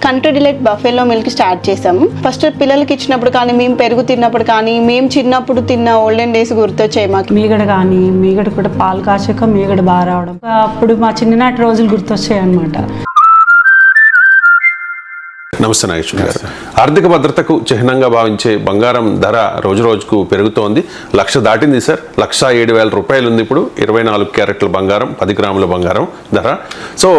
Country delight buffalo milk start చేసాము. First పిల్లలకి ఇచ్చినప్పుడు కానీ, మేము పెరుగు తిన్నప్పుడు కానీ, మేము చిన్నప్పుడు తిన్న ఓల్డెన్ డేస్ గుర్తొచ్చాయి మాకు. మీగడ కూడా పాలు కాచాక మీగడ బాగా రావడం, అప్పుడు మా చిన్ననాటి రోజులు గుర్తొచ్చాయి అన్నమాట. నమస్తే నాగేశ్వర గారు. ఆర్థిక భద్రతకు చిహ్నంగా భావించే బంగారం ధర రోజు రోజుకు పెరుగుతోంది. 1,00,000 దాటింది సార్. 1,07,000 రూపాయలు ఉంది ఇప్పుడు. 24 క్యారెట్ల బంగారం, 10 గ్రాముల బంగారం ధర. సో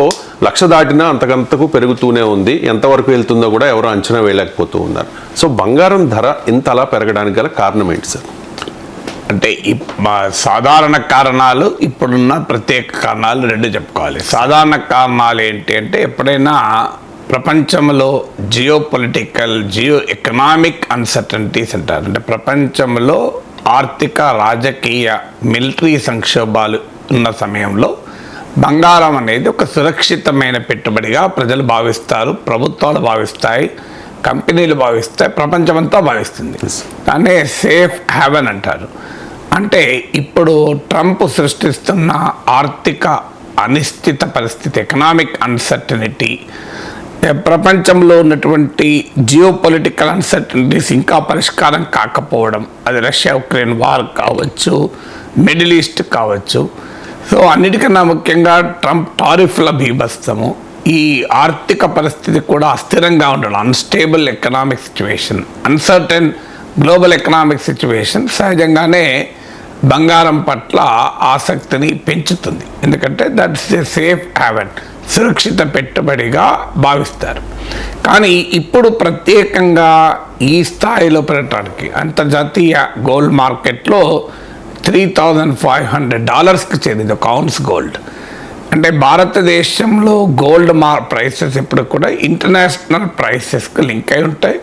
1,00,000 దాటినా అంతకంతకు పెరుగుతూనే ఉంది. ఎంతవరకు వెళ్తుందో కూడా ఎవరు అంచనా వేయలేకపోతూ ఉన్నారు. సో బంగారం ధర ఇంత అలా పెరగడానికి గల కారణం ఏంటి సార్? అంటే సాధారణ కారణాలు, ఇప్పుడున్న ప్రత్యేక కారణాలు రెండు చెప్పుకోవాలి. సాధారణ కారణాలు ఏంటి అంటే, ఎప్పుడైనా ప్రపంచంలో జియో ఎకనామిక్ అన్సర్టనిటీస్ అంటారు. అంటే ప్రపంచంలో ఆర్థిక, రాజకీయ, మిలిటరీ సంక్షోభాలు ఉన్న సమయంలో బంగారం అనేది ఒక సురక్షితమైన పెట్టుబడిగా ప్రజలు భావిస్తారు, ప్రభుత్వాలు భావిస్తాయి, కంపెనీలు భావిస్తాయి, ప్రపంచమంతా భావిస్తుంది. దాన్నే సేఫ్ హ్యావెన్ అంటారు. అంటే ఇప్పుడు ట్రంప్ సృష్టిస్తున్న ఆర్థిక అనిశ్చిత పరిస్థితి, ఎకనామిక్ అన్సర్టనిటీ, ప్రపంచంలో ఉన్నటువంటి జియో పొలిటికల్ అన్సర్టనిటీస్ ఇంకా పరిష్కారం కాకపోవడం, అది రష్యా ఉక్రెయిన్ వార్ కావచ్చు, మిడిల్ ఈస్ట్ కావచ్చు. సో అన్నిటికన్నా ముఖ్యంగా ట్రంప్ టారిఫ్ల బీభత్సము, ఈ ఆర్థిక పరిస్థితి కూడా అస్థిరంగా ఉండడం, unstable economic situation, uncertain global economic situation సహజంగానే బంగారం పట్ల ఆసక్తిని పెంచుతుంది. ఎందుకంటే దట్స్ ఏ సేఫ్ హ్యావెన్, సురక్షిత పెట్టుబడిగా భావిస్తారు. కానీ ఇప్పుడు ప్రత్యేకంగా ఈ స్థాయిలో పెరగడానికి అంతర్జాతీయ గోల్డ్ మార్కెట్లో $3,500కి చేరింది ఒక ఔన్స్ గోల్డ్. అంటే భారతదేశంలో గోల్డ్ ప్రైసెస్ ఎప్పుడు కూడా ఇంటర్నేషనల్ ప్రైసెస్కి లింక్ అయి ఉంటాయి,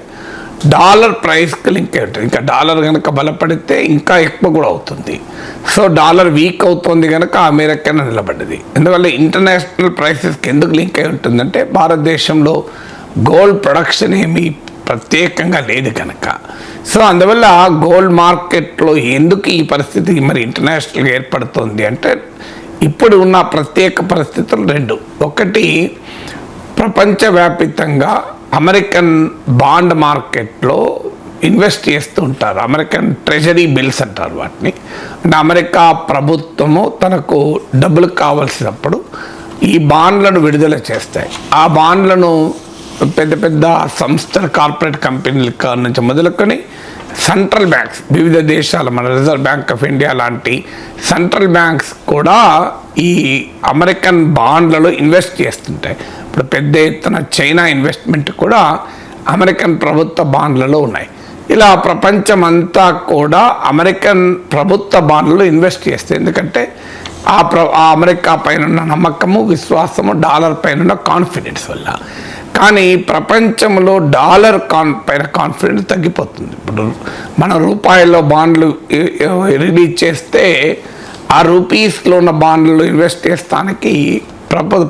డాలర్ ప్రైస్కి లింక్ అయి ఉంటుంది. ఇంకా డాలర్ కనుక బలపడితే ఇంకా ఎక్కువ కూడా అవుతుంది. సో డాలర్ వీక్ అవుతుంది కనుక అమెరికా నిలబడ్డది. ఎందువల్ల ఇంటర్నేషనల్ ప్రైసెస్కి ఎందుకు లింక్ అయి ఉంటుందంటే, భారతదేశంలో గోల్డ్ ప్రొడక్షన్ ఏమీ ప్రత్యేకంగా లేదు కనుక. సో అందువల్ల గోల్డ్ మార్కెట్లో ఎందుకు ఈ పరిస్థితి మరి ఇంటర్నేషనల్గా ఏర్పడుతుంది అంటే, ఇప్పుడు ఉన్న ప్రత్యేక పరిస్థితులు రెండు. ఒకటి, ప్రపంచవ్యాప్తంగా అమెరికన్ బాండ్ మార్కెట్లో ఇన్వెస్ట్ చేస్తూ ఉంటారు. అమెరికన్ ట్రెజరీ బిల్స్ అంటారు వాటిని. అంటే అమెరికా ప్రభుత్వము తనకు డబ్బులు కావాల్సినప్పుడు ఈ బాండ్లను విడుదల చేస్తాయి. ఆ బాండ్లను పెద్ద పెద్ద సంస్థల, కార్పొరేట్ కంపెనీల నుంచి మొదలుకొని సెంట్రల్ బ్యాంక్స్, వివిధ దేశాల, మన రిజర్వ్ బ్యాంక్ ఆఫ్ ఇండియా లాంటి సెంట్రల్ బ్యాంక్స్ కూడా ఈ అమెరికన్ బాండ్లలో ఇన్వెస్ట్ చేస్తుంటాయి. ఇప్పుడు పెద్ద ఎత్తున చైనా ఇన్వెస్ట్మెంట్ కూడా అమెరికన్ ప్రభుత్వ బాండ్లలో ఉన్నాయి. ఇలా ప్రపంచమంతా కూడా అమెరికన్ ప్రభుత్వ బాండ్లలో ఇన్వెస్ట్ చేస్తాయి. ఎందుకంటే ఆ అమెరికా పైన ఉన్న నమ్మకము, విశ్వాసము, డాలర్ పైన ఉన్న కాన్ఫిడెన్స్ వల్ల. కానీ ప్రపంచంలో డాలర్ పైన కాన్ఫిడెన్స్ తగ్గిపోతుంది. ఇప్పుడు మన రూపాయల్లో బాండ్లు రిలీజ్ చేస్తే ఆ రూపీస్లో ఉన్న బాండ్లు ఇన్వెస్ట్ చేస్తానికి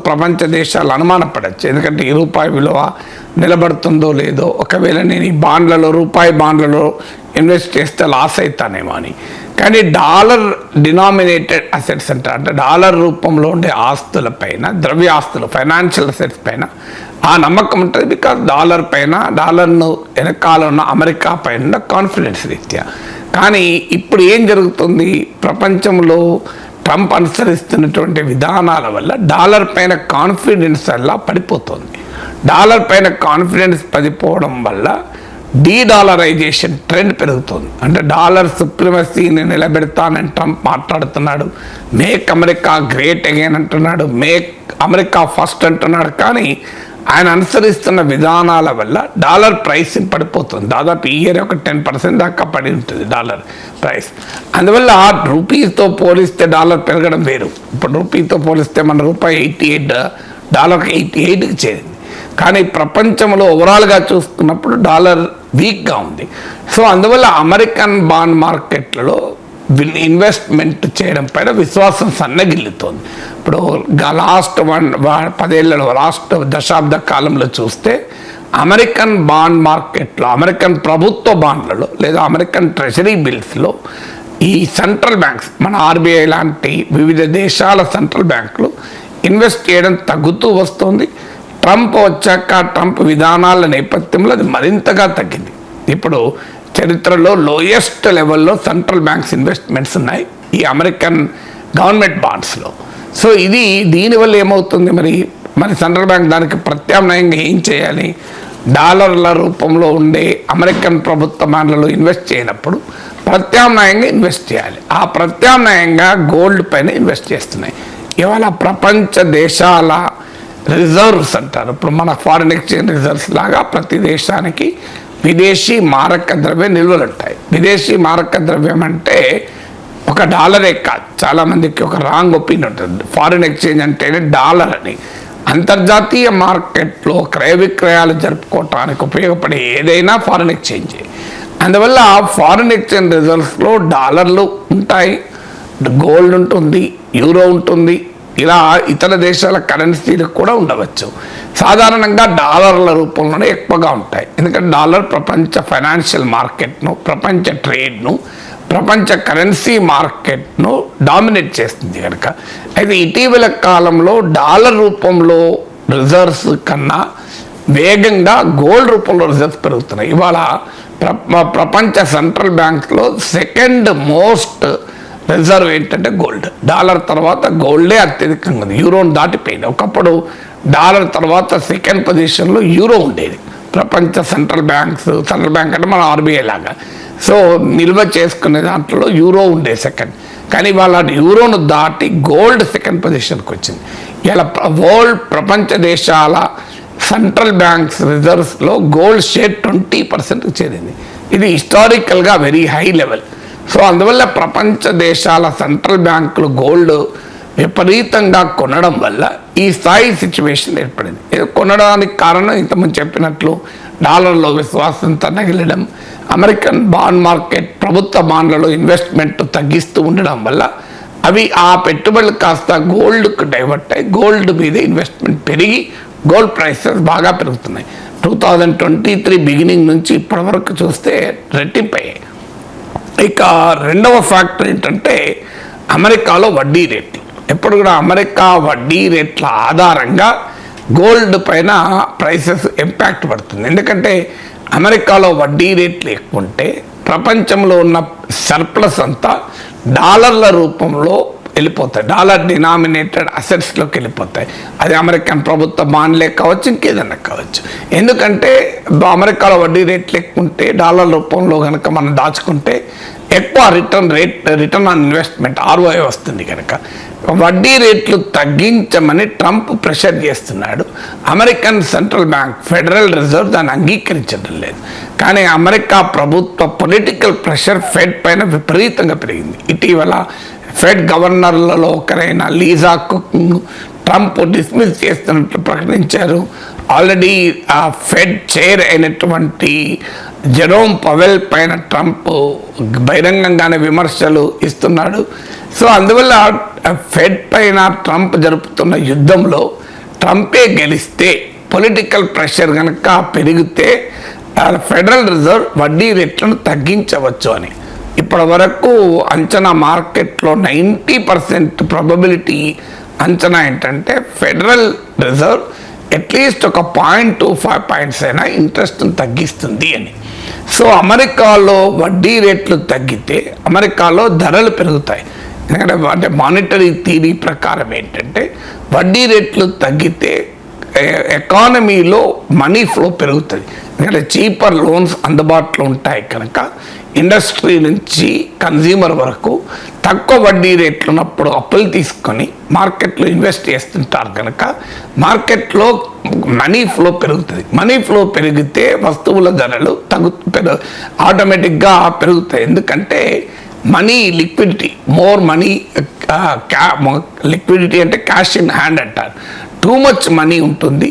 ప్రపంచ దేశాలు అనుమానపడచ్చు. ఎందుకంటే ఈ రూపాయి విలువ నిలబడుతుందో లేదో, ఒకవేళ నేను ఈ బాండ్లలో, రూపాయి బాండ్లలో ఇన్వెస్ట్ చేస్తే లాస్ అవుతానేమో అని. కానీ డాలర్ డినామినేటెడ్ అసెట్స్ అంటే డాలర్ రూపంలో ఉండే ఆస్తులపైన, ద్రవ్య ఆస్తులు, ఫైనాన్షియల్ అసెట్స్ పైన ఆ నమ్మకం ఉంటుంది. బికాజ్ డాలర్ పైన, డాలర్ను వెనకాల ఉన్న అమెరికా పైన కాన్ఫిడెన్స్ రీత్యా. కానీ ఇప్పుడు ఏం జరుగుతుంది, ప్రపంచంలో ట్రంప్ అనుసరిస్తున్నటువంటి విధానాల వల్ల డాలర్ పైన కాన్ఫిడెన్స్ అలా పడిపోతుంది. డాలర్ పైన కాన్ఫిడెన్స్ పడిపోవడం వల్ల డీడాలరైజేషన్ ట్రెండ్ పెరుగుతుంది. అంటే డాలర్ సుప్రిమసీని నిలబెడతానని ట్రంప్ మాట్లాడుతున్నాడు. మేక్ అమెరికా గ్రేట్ అగైన్ అంటున్నాడు, మేక్ అమెరికా ఫస్ట్ అంటున్నాడు. కానీ ఆయన అనుసరిస్తున్న విధానాల వల్ల డాలర్ ప్రైస్ పడిపోతుంది. దాదాపు ఈ ఇయర్ ఒక 10% దాకా పడి ఉంటుంది డాలర్ ప్రైస్. అందువల్ల రూపీతో పోలిస్తే డాలర్ పెరగడం వేరు. ఇప్పుడు రూపీతో పోలిస్తే మన రూపాయి 88, డాలర్కి 88కి చేరింది. కానీ ప్రపంచంలో ఓవరాల్గా చూసుకున్నప్పుడు డాలర్ వీక్గా ఉంది. సో అందువల్ల అమెరికన్ బాండ్ మార్కెట్లలో ఇన్వెస్ట్మెంట్ చేయడం పైన విశ్వాసం సన్నగిల్లుతోంది. ఇప్పుడు లాస్ట్ 10 ఏళ్లలో, లాస్ట్ దశాబ్ద కాలంలో చూస్తే అమెరికన్ బాండ్ మార్కెట్లో, అమెరికన్ ప్రభుత్వ బాండ్లలో లేదా అమెరికన్ ట్రెజరీ బిల్స్లో ఈ సెంట్రల్ బ్యాంక్స్, మన ఆర్బీఐ లాంటి వివిధ దేశాల సెంట్రల్ బ్యాంకులు ఇన్వెస్ట్ చేయడం తగ్గుతూ వస్తుంది. ట్రంప్ వచ్చాక ట్రంప్ విధానాల నేపథ్యంలో అది మరింతగా తగ్గింది. ఇప్పుడు చరిత్రలో లోయెస్ట్ లెవెల్లో సెంట్రల్ బ్యాంక్స్ ఇన్వెస్ట్మెంట్స్ ఉన్నాయి ఈ అమెరికన్ గవర్నమెంట్ బాండ్స్లో. సో దీనివల్ల ఏమవుతుంది, మరి సెంట్రల్ బ్యాంక్ దానికి ప్రత్యామ్నాయంగా ఏం చేయాలి? డాలర్ల రూపంలో ఉండే అమెరికన్ ప్రభుత్వ బాండ్లలో ఇన్వెస్ట్ చేయనప్పుడు ప్రత్యామ్నాయంగా ఇన్వెస్ట్ చేయాలి. ఆ ప్రత్యామ్నాయంగా గోల్డ్ పైన ఇన్వెస్ట్ చేస్తున్నాయి. ఇవాళ ప్రపంచ దేశాల రిజర్వ్స్ అంటారు, ఇప్పుడు మన ఫారిన్ ఎక్స్చేంజ్ రిజర్వ్స్ లాగా ప్రతి దేశానికి విదేశీ మారక ద్రవ్య నిల్వలు ఉంటాయి. విదేశీ మారక ద్రవ్యం అంటే ఒక డాలరే కాదు, చాలామందికి ఒక రాంగ్ ఒపీనియన్ ఉంటుంది. ఫారిన్ ఎక్స్చేంజ్ అంటేనే డాలర్ అని. అంతర్జాతీయ మార్కెట్లో క్రయ విక్రయాలు జరుపుకోవటానికి ఉపయోగపడే ఏదైనా ఫారిన్ ఎక్స్చేంజ్. అందువల్ల ఫారిన్ ఎక్స్చేంజ్ రిజర్వ్స్లో డాలర్లు ఉంటాయి, గోల్డ్ ఉంటుంది, యూరో ఉంటుంది, ఇలా ఇతర దేశాల కరెన్సీలు కూడా ఉండవచ్చు. సాధారణంగా డాలర్ల రూపంలోనే ఎక్కువగా ఉంటాయి, ఎందుకంటే డాలర్ ప్రపంచ ఫైనాన్షియల్ మార్కెట్ను, ప్రపంచ ట్రేడ్ను, ప్రపంచ కరెన్సీ మార్కెట్ను డామినేట్ చేస్తుంది కనుక. అయితే ఇటీవల కాలంలో డాలర్ రూపంలో రిజర్వ్స్ కన్నా వేగంగా గోల్డ్ రూపంలో రిజర్వ్స్ పెరుగుతున్నాయి. ఇవాళ ప్రపంచ సెంట్రల్ బ్యాంక్స్లో సెకండ్ మోస్ట్ రిజర్వ్ ఏంటంటే గోల్డ్. డాలర్ తర్వాత గోల్డే అత్యధికంగా ఉంది, యూరోని దాటిపోయింది. ఒకప్పుడు డాలర్ తర్వాత సెకండ్ పొజిషన్లో యూరో ఉండేది. ప్రపంచ సెంట్రల్ బ్యాంక్ అంటే మన ఆర్బీఐ లాగా. సో నిల్వ చేసుకునే దాంట్లో యూరో ఉండే సెకండ్, కానీ వాళ్ళ యూరోను దాటి గోల్డ్ సెకండ్ పొజిషన్కి వచ్చింది. ఇలా ప్రపంచ దేశాల సెంట్రల్ బ్యాంక్స్ రిజర్వ్స్లో గోల్డ్ షేర్ 20% చేరింది. ఇది హిస్టారికల్గా వెరీ హై లెవెల్. సో అందువల్ల ప్రపంచ దేశాల సెంట్రల్ బ్యాంకులు గోల్డ్ విపరీతంగా కొనడం వల్ల ఈ స్థాయి సిచ్యువేషన్ ఏర్పడింది. కొనడానికి కారణం ఇంతకుముందు చెప్పినట్లు డాలర్లో విశ్వాసం తగ్గడం, అమెరికన్ బాండ్ మార్కెట్ ప్రభుత్వ బాండ్లలో ఇన్వెస్ట్మెంట్ తగ్గిస్తూ ఉండడం వల్ల అవి ఆ పెట్టుబడులు కాస్త గోల్డ్కు డైవర్ట్ అయ్యి గోల్డ్ మీద ఇన్వెస్ట్మెంట్ పెరిగి గోల్డ్ ప్రైసెస్ బాగా పెరుగుతున్నాయి. 2023 బిగినింగ్ నుంచి ఇప్పటి వరకు చూస్తే రెట్టింపయ్యాయి. ఇక రెండవ ఫ్యాక్టర్ ఏంటంటే అమెరికాలో వడ్డీ రేట్లు. ఎప్పుడు కూడా అమెరికా వడ్డీ రేట్ల ఆధారంగా గోల్డ్ పైన ప్రైసెస్ ఇంపాక్ట్ పడుతుంది. ఎందుకంటే అమెరికాలో వడ్డీ రేట్లు ఎక్కువ ఉంటే ప్రపంచంలో ఉన్న సర్ప్లస్ అంతా డాలర్ల రూపంలో వెళ్ళిపోతాయి, డాలర్ డినామినేటెడ్ అసెట్స్లోకి వెళ్ళిపోతాయి. అది అమెరికన్ ప్రభుత్వ బాండ్లే కావచ్చు, ఇంకేదన్నా కావచ్చు. ఎందుకంటే అమెరికాలో వడ్డీ రేట్లు ఎక్కువ ఉంటే డాలర్ రూపంలో కనుక మనం దాచుకుంటే ఎక్కువ రిటర్న్ ఆన్ ఇన్వెస్ట్మెంట్ ROI వస్తుంది. కనుక వడ్డీ రేట్లు తగ్గించమని ట్రంప్ ప్రెషర్ చేస్తున్నాడు. American central bank federal reserve దాన్ని అంగీకరించడం లేదు. కానీ అమెరికా ప్రభుత్వ పొలిటికల్ ప్రెషర్ ఫెడ్ పైన విపరీతంగా పెరిగింది. ఇటీవల ఫెడ్ గవర్నర్లలో ఒకరైన లీజా కుక్ ట్రంప్ డిస్మిస్ చేస్తున్నట్లు ప్రకటించారు. ఆల్రెడీ ఆ ఫెడ్ చైర్ అయినటువంటి జెరోమ్ పవెల్ పైన ట్రంప్ బహిరంగంగానే విమర్శలు ఇస్తున్నాడు. సో అందువల్ల ఫెడ్ పైన ట్రంప్ జరుపుతున్న యుద్ధంలో ట్రంపే గెలిస్తే పొలిటికల్ ప్రెషర్ కనుక పెరిగితే ఫెడరల్ రిజర్వ్ వడ్డీ రేట్లను తగ్గించవచ్చు అని ఇప్పటి వరకు అంచనా మార్కెట్లో 90% ప్రాబబిలిటీ అంచనా ఏంటంటే ఫెడరల్ రిజర్వ్ అట్లీస్ట్ ఒక 0.25 పాయింట్స్ అయినా ఇంట్రెస్ట్ని తగ్గిస్తుంది అని. సో అమెరికాలో వడ్డీ రేట్లు తగ్గితే అమెరికాలో ధరలు పెరుగుతాయి. ఎందుకంటే అంటే మానిటరీ థియరీ ప్రకారం ఏంటంటే వడ్డీ రేట్లు తగ్గితే ఎకానమీలో మనీ ఫ్లో పెరుగుతుంది. ఎందుకంటే చీపర్ లోన్స్ అందుబాటులో ఉంటాయి కనుక ఇండస్ట్రీ నుంచి కన్జ్యూమర్ వరకు తక్కువ వడ్డీ రేట్లు ఉన్నప్పుడు అప్పులు తీసుకొని మార్కెట్లో ఇన్వెస్ట్ చేస్తుంటారు కనుక మార్కెట్లో మనీ ఫ్లో పెరుగుతుంది. మనీ ఫ్లో పెరిగితే వస్తువుల ధరలు ఆటోమేటిక్గా పెరుగుతాయి. ఎందుకంటే money liquidity, more money, liquidity అంటే క్యాష్ ఇన్ హ్యాండ్ అంటారు. టూ మచ్ మనీ ఉంటుంది.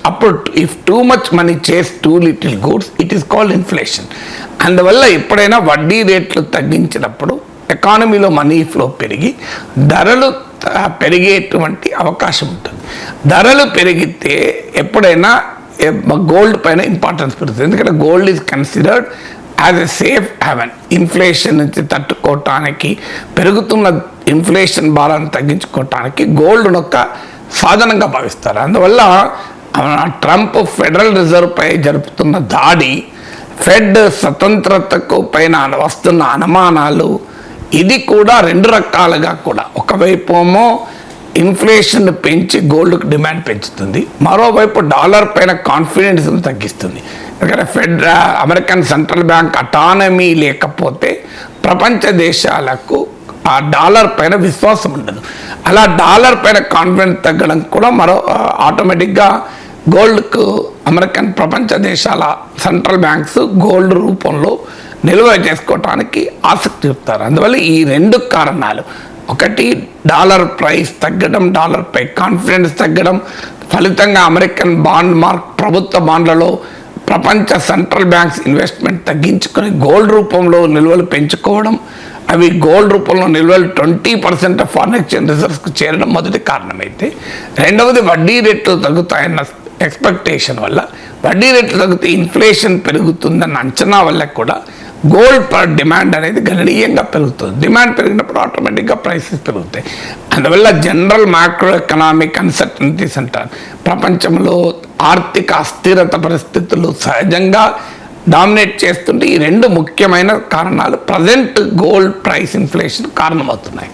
అప్పుడు ఇఫ్ టూ మచ్ మనీ చేస్ two little goods it is called inflation. అందువల్ల ఎప్పుడైనా వడ్డీ రేట్లు తగ్గించినప్పుడు ఎకానమీలో మనీ ఫ్లో పెరిగి ధరలు పెరిగేటువంటి అవకాశం ఉంటుంది. ధరలు పెరిగితే ఎప్పుడైనా గోల్డ్ పైన ఇంపార్టెన్స్ పెరుగుతుంది. ఎందుకంటే gold is considered as a safe haven't. Inflation నుంచి తట్టుకోవటానికి, పెరుగుతున్న ఇన్ఫ్లేషన్ భారాన్ని తగ్గించుకోవటానికి గోల్డ్ ఒక సాధనంగా భావిస్తారు. అందువల్ల ట్రంప్ ఫెడరల్ రిజర్వ్ పై జరుపుతున్న దాడి, ఫెడ్ స్వతంత్రతకు పైన వస్తున్న అనుమానాలు, ఇది కూడా రెండు రకాలుగా కూడా ఒకవైపు ఏమో ఇన్ఫ్లేషన్ పెంచి గోల్డ్కి డిమాండ్ పెంచుతుంది, మరోవైపు డాలర్ పైన కాన్ఫిడెన్స్ను తగ్గిస్తుంది. ఎందుకంటే అమెరికన్ సెంట్రల్ బ్యాంక్ అటానమీ లేకపోతే ప్రపంచ దేశాలకు ఆ డాలర్ పైన విశ్వాసం ఉండదు. అలా డాలర్ పైన కాన్ఫిడెన్స్ తగ్గడం కూడా ఆటోమేటిక్గా గోల్డ్కు అమెరికన్ ప్రపంచ దేశాల సెంట్రల్ బ్యాంక్స్ గోల్డ్ రూపంలో నిల్వ చేసుకోవటానికి ఆసక్తి చూపుతారు. అందువల్ల ఈ రెండు కారణాలు, ఒకటి డాలర్ ప్రైస్ తగ్గడం, డాలర్పై కాన్ఫిడెన్స్ తగ్గడం, ఫలితంగా అమెరికన్ ప్రభుత్వ బాండ్లలో ప్రపంచ సెంట్రల్ బ్యాంక్స్ ఇన్వెస్ట్మెంట్ తగ్గించుకొని గోల్డ్ రూపంలో నిల్వలు పెంచుకోవడం, అవి గోల్డ్ రూపంలో నిల్వలు 20% ఫారెన్ ఎక్స్చేంజ్ రిజర్వ్స్కు చేరడం మొదటి కారణమైతే, రెండవది వడ్డీ రేట్లు తగ్గుతాయన్న ఎక్స్పెక్టేషన్ వల్ల, వడ్డీ రేట్లు తగ్గితే ఇన్ఫ్లేషన్ పెరుగుతుందన్న అంచనా వల్ల కూడా గోల్డ్ పర్ డిమాండ్ అనేది గణనీయంగా పెరుగుతుంది. డిమాండ్ పెరిగినప్పుడు ఆటోమేటిక్గా ప్రైసెస్ పెరుగుతాయి. అందువల్ల జనరల్ మ్యాక్రో ఎకనామిక్ అన్సర్టనిటీస్ అంటారు. ప్రపంచంలో ఆర్థిక అస్థిరత పరిస్థితులు సహజంగా డామినేట్ చేస్తుంటే ఈ రెండు ముఖ్యమైన కారణాలు ప్రజెంట్ గోల్డ్ ప్రైస్ ఇన్ఫ్లేషన్ కారణమవుతున్నాయి.